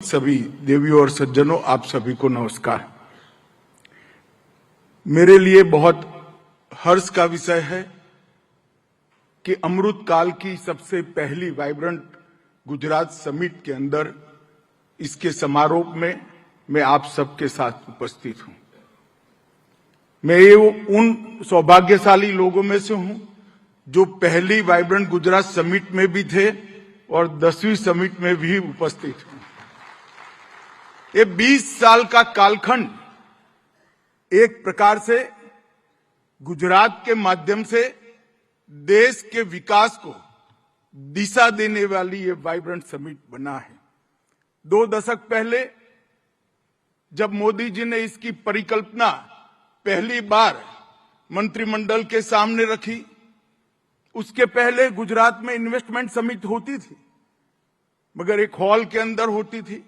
सभी देवियों और सज्जनों, आप सभी को नमस्कार। मेरे लिए बहुत हर्ष का विषय है कि अमृत काल की सबसे पहली वाइब्रेंट गुजरात समिट के अंदर इसके समारोह में मैं आप सबके साथ उपस्थित हूं। मैं ये उन सौभाग्यशाली लोगों में से हूं जो पहली वाइब्रेंट गुजरात समिट में भी थे और 10वीं समिट में भी उपस्थित हूं। ये 20 साल का कालखंड एक प्रकार से गुजरात के माध्यम से देश के विकास को दिशा देने वाली ये वाइब्रेंट समिट बना है। 2 दशक पहले जब मोदी जी ने इसकी परिकल्पना पहली बार मंत्रिमंडल के सामने रखी, उसके पहले गुजरात में इन्वेस्टमेंट समिट होती थी, मगर एक हॉल के अंदर होती थी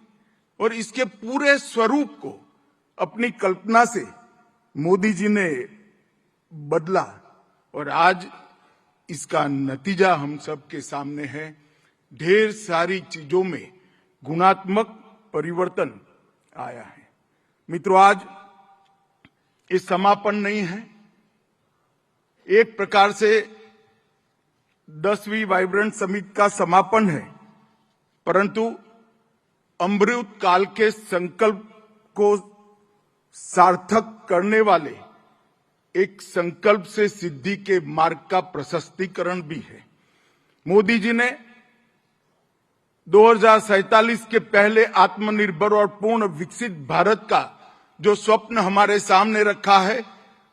और इसके पूरे स्वरूप को अपनी कल्पना से मोदी जी ने बदला और आज इसका नतीजा हम सबके सामने है। ढेर सारी चीजों में गुणात्मक परिवर्तन आया है। मित्रों, आज ये समापन नहीं है, एक प्रकार से 10वीं वाइब्रेंट समिट का समापन है, परंतु अमृत काल के संकल्प को सार्थक करने वाले एक संकल्प से सिद्धि के मार्ग का प्रशस्तीकरण भी है। मोदी जी ने 2047 के पहले आत्मनिर्भर और पूर्ण विकसित भारत का जो स्वप्न हमारे सामने रखा है,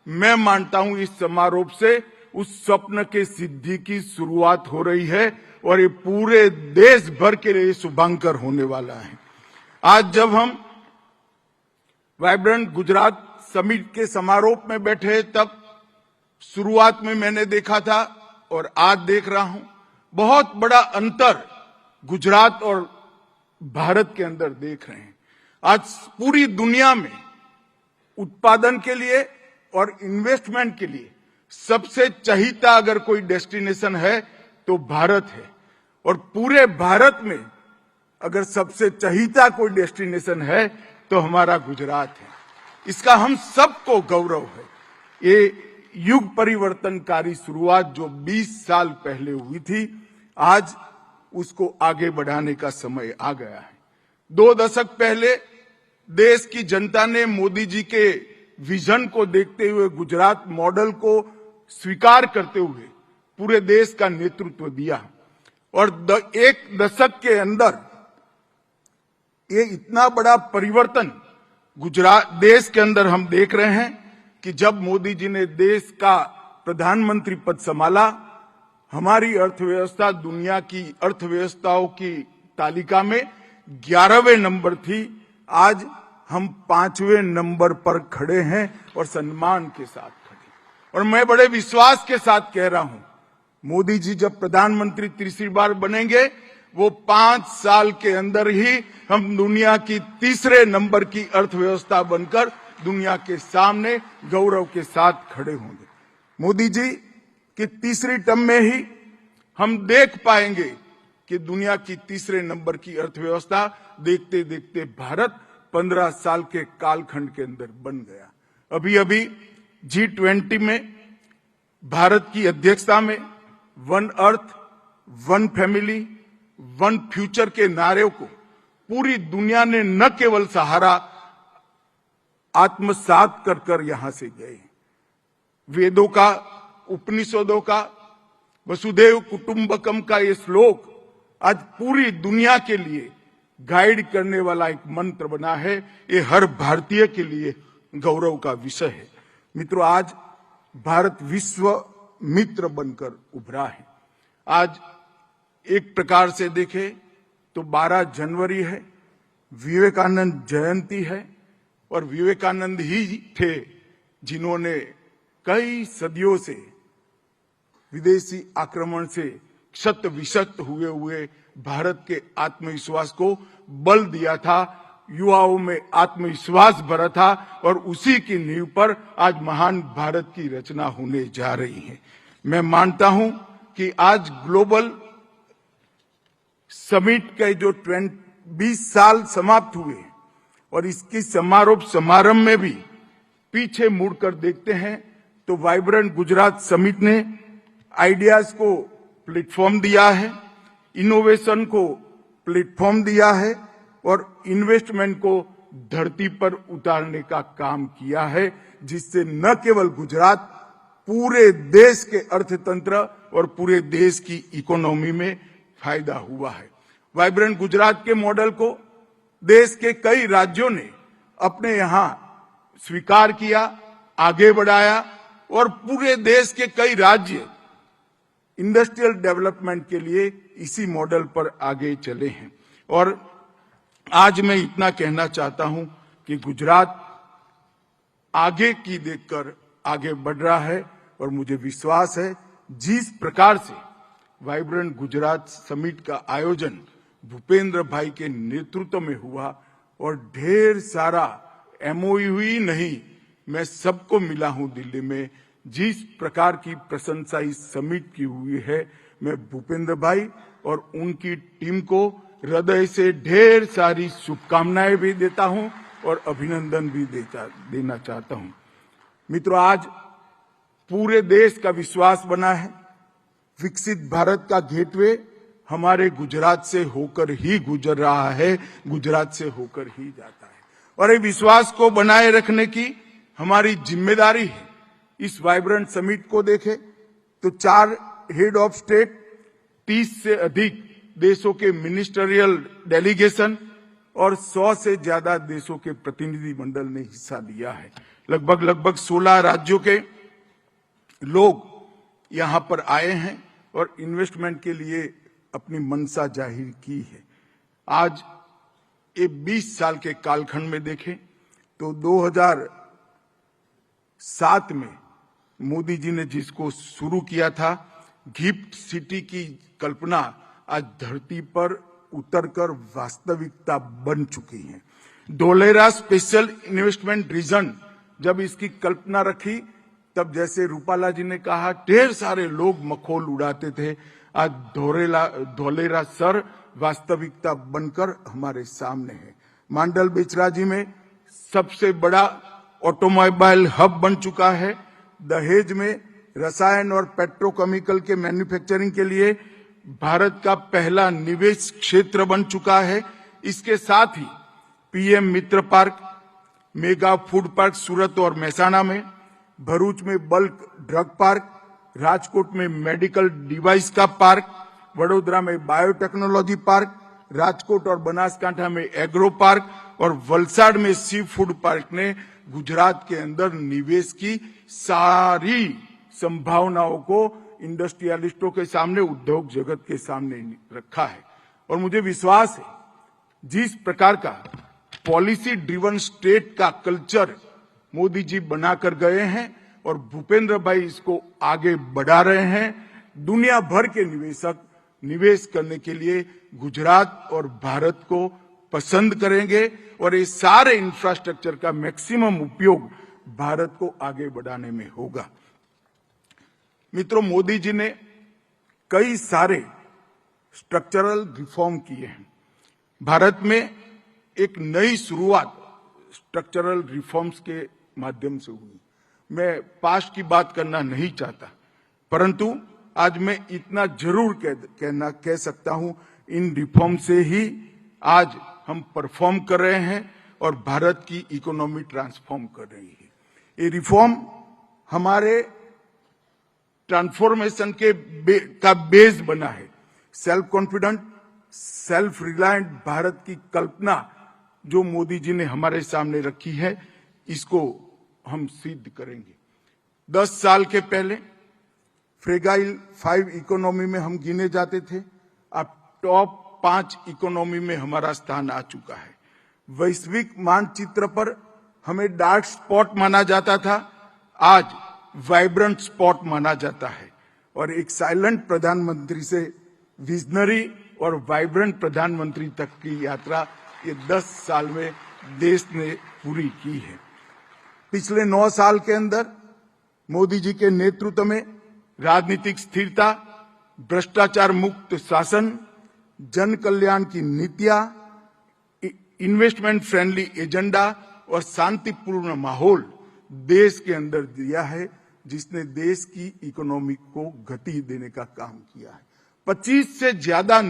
मैं मानता हूं इस समारोह से उस स्वप्न के सिद्धि की शुरुआत हो रही है और ये पूरे देश भर के लिए शुभांकर होने वाला है। आज जब हम वाइब्रेंट गुजरात समिट के समारोह में बैठे, तब शुरुआत में मैंने देखा था और आज देख रहा हूं, बहुत बड़ा अंतर गुजरात और भारत के अंदर देख रहे हैं। आज पूरी दुनिया में उत्पादन के लिए और इन्वेस्टमेंट के लिए सबसे चहीता अगर कोई डेस्टिनेशन है तो भारत है, और पूरे भारत में अगर सबसे चहीता कोई डेस्टिनेशन है तो हमारा गुजरात है। इसका हम सबको गौरव है। ये युग परिवर्तनकारी शुरुआत जो 20 साल पहले हुई थी, आज उसको आगे बढ़ाने का समय आ गया है। 2 दशक पहले देश की जनता ने मोदी जी के विजन को देखते हुए, गुजरात मॉडल को स्वीकार करते हुए पूरे देश का नेतृत्व दिया और 1 दशक के अंदर ये इतना बड़ा परिवर्तन गुजरात देश के अंदर हम देख रहे हैं कि जब मोदी जी ने देश का प्रधानमंत्री पद संभाला, हमारी अर्थव्यवस्था दुनिया की अर्थव्यवस्थाओं की तालिका में 11वें नंबर थी। आज हम 5वें नंबर पर खड़े हैं और सम्मान के साथ खड़े। और मैं बड़े विश्वास के साथ कह रहा हूं, मोदी जी जब प्रधानमंत्री तीसरी बार बनेंगे, वो 5 साल के अंदर ही हम दुनिया की 3रे नंबर की अर्थव्यवस्था बनकर दुनिया के सामने गौरव के साथ खड़े होंगे। मोदी जी की 3री टर्म में ही हम देख पाएंगे कि दुनिया की 3रे नंबर की अर्थव्यवस्था देखते देखते भारत 15 साल के कालखंड के अंदर बन गया। अभी अभी G20 में भारत की अध्यक्षता में one earth, one family, one future के नारे को पूरी दुनिया ने न केवल सहारा आत्मसात कर यहां से गए। वेदों का, उपनिषदों का, वसुधैव कुटुंबकम का ये श्लोक आज पूरी दुनिया के लिए गाइड करने वाला एक मंत्र बना है। ये हर भारतीय के लिए गौरव का विषय है। मित्रों, आज भारत विश्व मित्र बनकर उभरा है। आज एक प्रकार से देखें तो 12 जनवरी है, विवेकानंद जयंती है, और विवेकानंद ही थे जिन्होंने कई सदियों से विदेशी आक्रमण से क्षत विक्षत हुए भारत के आत्मविश्वास को बल दिया था, युवाओं में आत्मविश्वास भरा था, और उसी की नींव पर आज महान भारत की रचना होने जा रही है। मैं मानता हूं कि आज ग्लोबल समिट के जो 20 साल समाप्त हुए और इसकी समारोह समारंभ में भी पीछे मुड़कर देखते हैं तो वाइब्रेंट गुजरात समिट ने आइडियाज को प्लेटफॉर्म दिया है, इनोवेशन को प्लेटफॉर्म दिया है और इन्वेस्टमेंट को धरती पर उतारने का काम किया है, जिससे न केवल गुजरात पूरे देश के अर्थतंत्र और पूरे देश की इकोनॉमी में फायदा हुआ है। वाइब्रेंट गुजरात के मॉडल को देश के कई राज्यों ने अपने यहां स्वीकार किया, आगे बढ़ाया और पूरे देश के कई राज्य इंडस्ट्रियल डेवलपमेंट के लिए इसी मॉडल पर आगे चले हैं। और आज मैं इतना कहना चाहता हूं कि गुजरात आगे की देखकर आगे बढ़ रहा है और मुझे विश्वास है जिस प्रकार से वाइब्रेंट गुजरात समिट का आयोजन भूपेंद्र भाई के नेतृत्व में हुआ और ढेर सारा एमओयू ही नहीं, मैं सबको मिला हूं दिल्ली में, जिस प्रकार की प्रशंसा इस समिट की हुई है, मैं भूपेंद्र भाई और उनकी टीम को हृदय से ढेर सारी शुभकामनाएं भी देता हूं और अभिनंदन भी देना चाहता हूं। मित्रों, आज पूरे देश का विश्वास बना है विकसित भारत का गेटवे हमारे गुजरात से होकर ही गुजर रहा है, गुजरात से होकर ही जाता है और ये विश्वास को बनाए रखने की हमारी जिम्मेदारी है। इस वाइब्रेंट समिट को देखें तो 4 हेड ऑफ स्टेट, 30 से अधिक देशों के मिनिस्टरियल डेलीगेशन और 100 से ज्यादा देशों के प्रतिनिधि मंडल ने हिस्सा लिया है। लगभग 16 राज्यों के लोग यहां पर आए हैं और इन्वेस्टमेंट के लिए अपनी मंशा जाहिर की है। आज ये 20 साल के कालखंड में देखें तो 2007 में मोदी जी ने जिसको शुरू किया था, गिफ्ट सिटी की कल्पना आज धरती पर उतरकर वास्तविकता बन चुकी है। धोलेरा स्पेशल इन्वेस्टमेंट रीजन जब इसकी कल्पना रखी तब जैसे रूपाला जी ने कहा ढेर सारे लोग मखौल उड़ाते थे, आज धोलेरा सर वास्तविकता बनकर हमारे सामने है। मांडल बेचराजी में सबसे बड़ा ऑटोमोबाइल हब बन चुका है। दहेज में रसायन और पेट्रोकेमिकल के मैन्युफैक्चरिंग के लिए भारत का पहला निवेश क्षेत्र बन चुका है। इसके साथ ही पीएम मित्र पार्क, मेगा फूड पार्क सूरत और महसाणा में, भरूच में बल्क ड्रग पार्क, राजकोट में मेडिकल डिवाइस का पार्क, वडोदरा में बायोटेक्नोलॉजी पार्क, राजकोट और बनासकांठा में एग्रो पार्क और वलसाड में सी फूड पार्क ने गुजरात के अंदर निवेश की सारी संभावनाओं को इंडस्ट्रियलिस्टों के सामने, उद्योग जगत के सामने रखा है। और मुझे विश्वास है जिस प्रकार का पॉलिसी ड्रिवन स्टेट का कल्चर मोदी जी बनाकर गए हैं और भूपेंद्र भाई इसको आगे बढ़ा रहे हैं, दुनिया भर के निवेशक निवेश करने के लिए गुजरात और भारत को पसंद करेंगे और ये सारे इंफ्रास्ट्रक्चर का मैक्सिमम उपयोग भारत को आगे बढ़ाने में होगा। मित्रों, मोदी जी ने कई सारे स्ट्रक्चरल रिफॉर्म किए हैं। भारत में एक नई शुरुआत स्ट्रक्चरल रिफॉर्म्स के माध्यम से हुई। मैं पास्ट की बात करना नहीं चाहता, परंतु आज मैं इतना जरूर कह सकता हूं, इन रिफॉर्म से ही आज हम परफॉर्म कर रहे हैं और भारत की इकोनॉमी ट्रांसफॉर्म कर रही है। ये रिफॉर्म हमारे ट्रांसफॉर्मेशन का बेस बना है। Self confident, self reliant Bharat की कल्पना जो मोदी जी ने हमारे सामने रखी है, इसको हम सिद्ध करेंगे। 10 साल के पहले फ्रेगाइल 5 इकोनॉमी में हम गिने जाते थे, अब टॉप 5 इकोनॉमी में हमारा स्थान आ चुका है। वैश्विक मानचित्र पर हमें डार्क स्पॉट माना जाता था, आज वाइब्रेंट स्पॉट माना जाता है। और एक साइलेंट प्रधानमंत्री से विजनरी और वाइब्रेंट प्रधानमंत्री तक की यात्रा ये 10 साल में देश ने पूरी की है। पिछले 9 साल के अंदर मोदी जी के नेतृत्व में राजनीतिक स्थिरता, भ्रष्टाचार मुक्त शासन, जन कल्याण की नीतियां, इन्वेस्टमेंट फ्रेंडली एजेंडा और शांतिपूर्ण माहौल देश के अंदर दिया है, जिसने देश की इकोनॉमी को गति देने का काम किया है। 25 से ज्यादा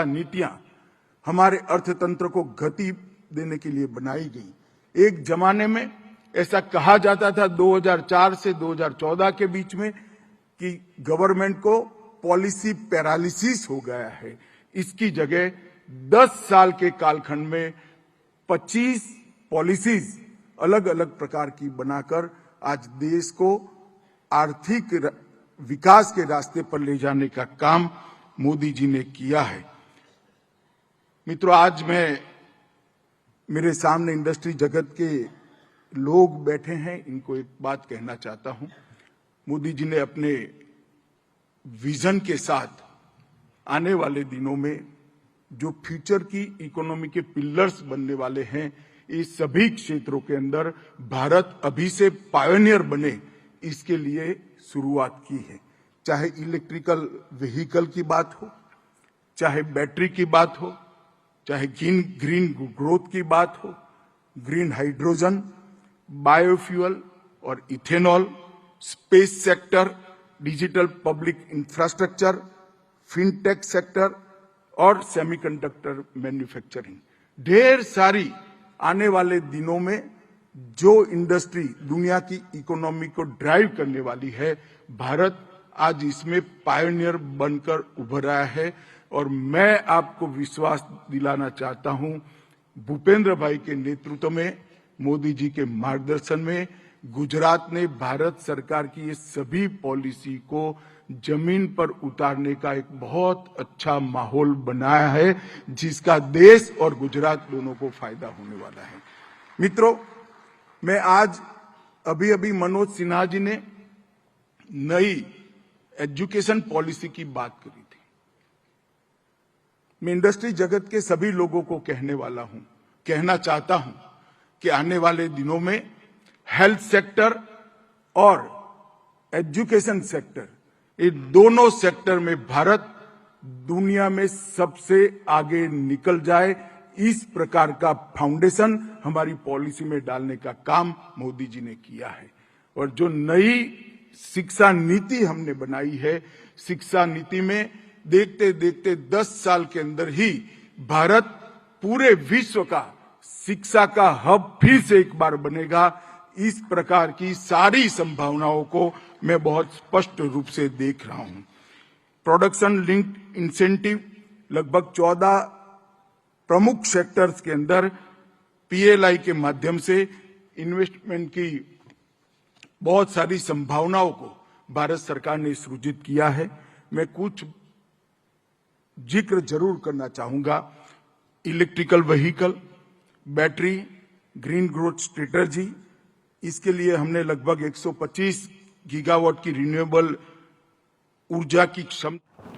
नीतियां हमारे अर्थतंत्र को गति देने के लिए बनाई गई। एक जमाने में ऐसा कहा जाता था 2004 से 2014 के बीच में कि गवर्नमेंट को पॉलिसी पैरालिसिस हो गया है। इसकी जगह 10 साल के कालखंड में 25 पॉलिसीज अलग अलग प्रकार की बनाकर आज देश को आर्थिक विकास के रास्ते पर ले जाने का काम मोदी जी ने किया है। मित्रों, आज मेरे सामने इंडस्ट्री जगत के लोग बैठे हैं, इनको एक बात कहना चाहता हूं। मोदी जी ने अपने विजन के साथ आने वाले दिनों में जो फ्यूचर की इकोनॉमी के पिलर्स बनने वाले हैं, इस सभी क्षेत्रों के अंदर भारत अभी से पायोनियर बने, इसके लिए शुरुआत की है। चाहे इलेक्ट्रिकल व्हीकल की बात हो, चाहे बैटरी की बात हो, चाहे ग्रीन ग्रोथ की बात हो, ग्रीन हाइड्रोजन, बायोफ्यूल और ethanol, space sector, digital public infrastructure, fintech sector और सेमीकंडक्टर मैन्युफैक्चरिंग। ढेर सारी आने वाले दिनों में जो इंडस्ट्री दुनिया की इकोनॉमी को ड्राइव करने वाली है, भारत आज इसमें पायोनियर बनकर उभर रहा है। और मैं आपको विश्वास दिलाना चाहता हूं, भूपेंद्र भाई के नेतृत्व में, मोदी जी के मार्गदर्शन में गुजरात ने भारत सरकार की ये सभी पॉलिसी को जमीन पर उतारने का एक बहुत अच्छा माहौल बनाया है, जिसका देश और गुजरात दोनों को फायदा होने वाला है। मित्रों, मैं आज अभी मनोज सिन्हा जी ने नई एजुकेशन पॉलिसी की बात करी थी। मैं इंडस्ट्री जगत के सभी लोगों को कहना चाहता हूं कि आने वाले दिनों में हेल्थ सेक्टर और एजुकेशन सेक्टर, ये दोनों सेक्टर में भारत दुनिया में सबसे आगे निकल जाए, इस प्रकार का फाउंडेशन हमारी पॉलिसी में डालने का काम मोदी जी ने किया है। और जो नई शिक्षा नीति हमने बनाई है, शिक्षा नीति में देखते देखते 10 साल के अंदर ही भारत पूरे विश्व का शिक्षा का हब फिर से एक बार बनेगा। इस प्रकार की सारी संभावनाओं को मैं बहुत स्पष्ट रूप से देख रहा हूं। प्रोडक्शन लिंक्ड इंसेंटिव लगभग 14 प्रमुख सेक्टर्स के अंदर पीएलआई के माध्यम से इन्वेस्टमेंट की बहुत सारी संभावनाओं को भारत सरकार ने सृजित किया है। मैं कुछ जिक्र जरूर करना चाहूंगा। Electrical vehicle, battery, green growth strategy, इसके लिए हमने लगभग 125 गीगावाट की रिन्यूएबल ऊर्जा की क्षमता